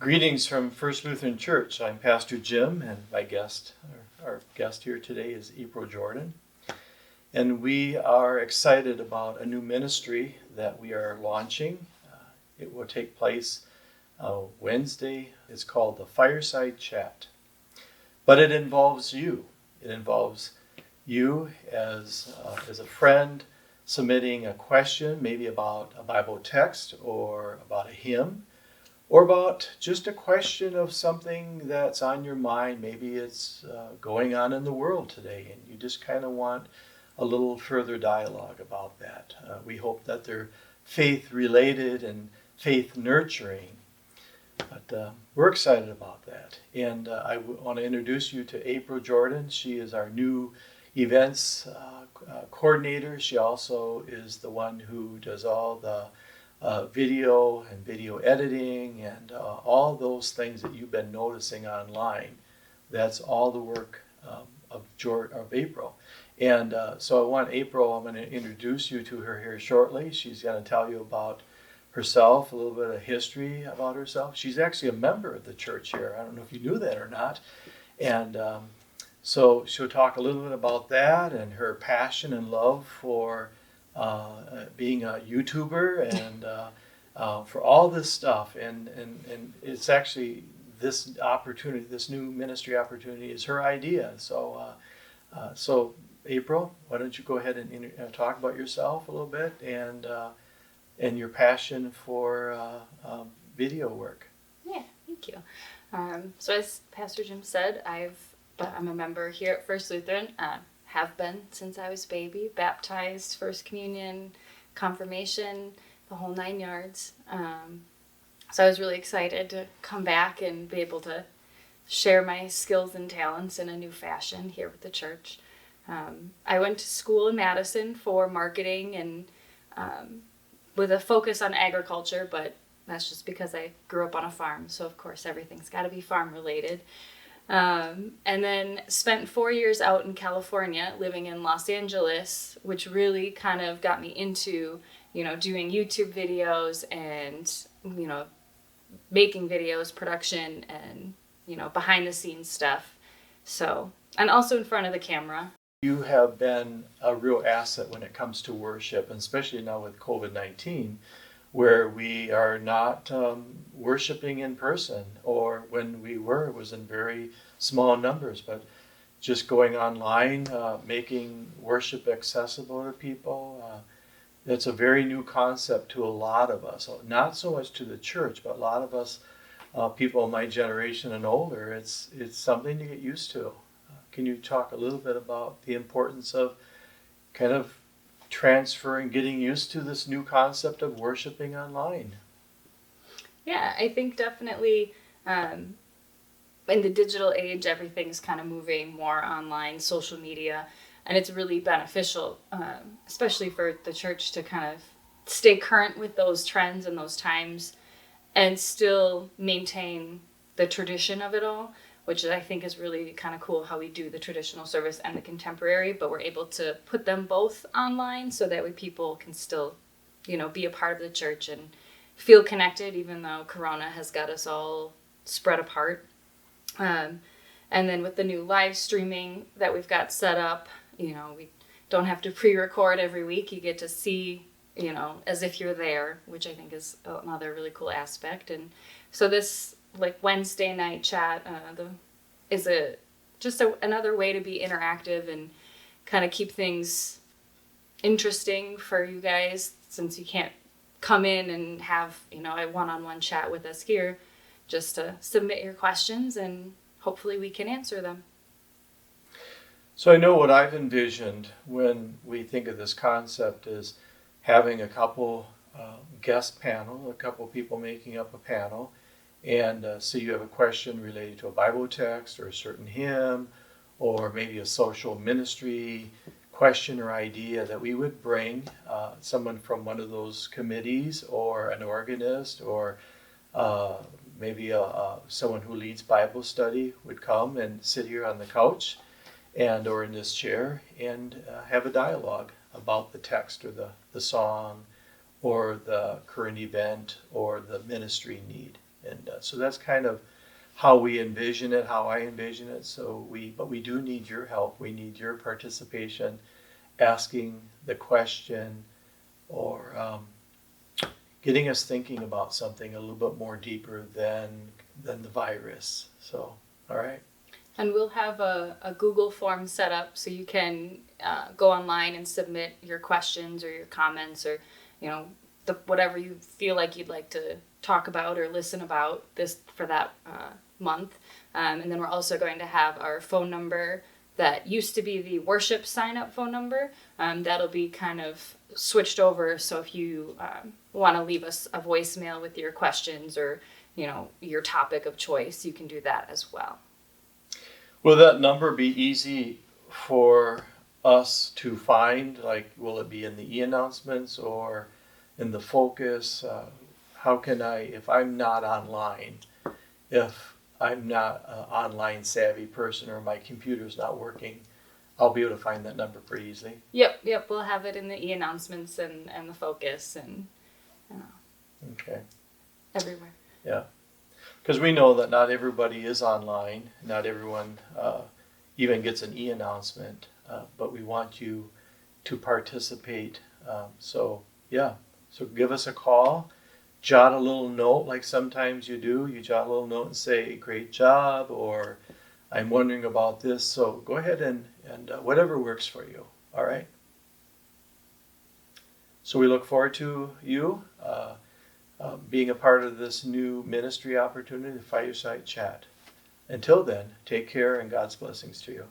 Greetings from First Lutheran Church. I'm Pastor Jim, and our guest here today is 𝗂𝗧 Jordan. And we are excited about a new ministry that we are launching. It will take place Wednesday. It's called the Fireside Chat. But it involves you. It involves you as a friend submitting a question, maybe about a Bible text or about a hymn, or about just a question of something that's on your mind. Maybe it's going on in the world today, and you just kind of want a little further dialogue about that. We hope that they're faith-related and faith-nurturing, but we're excited about that. And I want to introduce you to 𝗂𝗧 Jordan. She is our new events coordinator. She also is the one who does all the video and video editing and all those things that you've been noticing online. That's all the work of 𝗂𝗧. And so I want 𝗂𝗧, I'm going to introduce you to her here shortly. She's going to tell you about herself, a little bit of history about herself. She's actually a member of the church here. I don't know if you knew that or not. And so she'll talk a little bit about that and her passion and love for being a YouTuber and for all this stuff. And it's actually this opportunity, this new ministry opportunity is her idea. So 𝗂𝗧, why don't you go ahead and talk about yourself a little bit and your passion for video work. Yeah, thank you. So as Pastor Jim said, I'm a member here at First Lutheran. Have been since I was a baby, baptized, First Communion, confirmation, the whole 9 yards. So I was really excited to come back and be able to share my skills and talents in a new fashion here with the church. I went to school in Madison for marketing and with a focus on agriculture, but that's just because I grew up on a farm. So of course everything's got to be farm related. And then spent 4 years out in California living in Los Angeles, which really kind of got me into, doing YouTube videos and, making videos, production and, behind the scenes stuff. So, and also in front of the camera. You have been a real asset when it comes to worship, and especially now with COVID-19, where we are not worshiping in person, or when we were, it was in very small numbers, but just going online, making worship accessible to people. It's a very new concept to a lot of us, not so much to the church, but a lot of us, people in my generation and older, it's something to get used to. Can you talk a little bit about the importance of kind of transferring, getting used to this new concept of worshiping online? Yeah, I think definitely in the digital age, everything's kind of moving more online, social media, and it's really beneficial, especially for the church to kind of stay current with those trends and those times and still maintain the tradition of it all, which I think is really kind of cool how we do the traditional service and the contemporary, but we're able to put them both online so that way people can still, be a part of the church and feel connected, even though Corona has got us all spread apart. And then with the new live streaming that we've got set up, we don't have to pre-record every week. You get to see, as if you're there, which I think is another really cool aspect. And so this Wednesday night chat is another way to be interactive and kind of keep things interesting for you guys, since you can't come in and have a one-on-one chat with us here. Just to submit your questions and hopefully we can answer them. So I know what I've envisioned when we think of this concept is having a couple guest panel, a couple people making up a panel, and so you have a question related to a Bible text or a certain hymn, or maybe a social ministry question or idea that we would bring someone from one of those committees or an organist or maybe someone who leads Bible study would come and sit here on the couch or in this chair and have a dialogue about the text or the song or the current event or the ministry need. And so that's kind of how we envision it, how I envision it. But we do need your help. We need your participation, asking the question, or getting us thinking about something a little bit more deeper than the virus. So, all right. And we'll have a Google form set up so you can go online and submit your questions or your comments, or whatever you feel like you'd like to talk about or listen about this for that month. And then we're also going to have our phone number that used to be the worship sign-up phone number. That'll be kind of switched over. So if you want to leave us a voicemail with your questions or your topic of choice, you can do that as well. Will that number be easy for us to find? Like, will it be in the e-announcements or in the focus? How can I, if I'm not online, if I'm not an online savvy person or my computer's not working, I'll be able to find that number pretty easily? Yep. We'll have it in the e-announcements and the focus and okay. everywhere. Yeah. Because we know that not everybody is online. Not everyone even gets an e-announcement, but we want you to participate. So give us a call. Jot a little note, like sometimes you do. You jot a little note and say, great job, or I'm wondering about this. So go ahead and whatever works for you. All right? So we look forward to you being a part of this new ministry opportunity, the Fireside Chat. Until then, take care and God's blessings to you.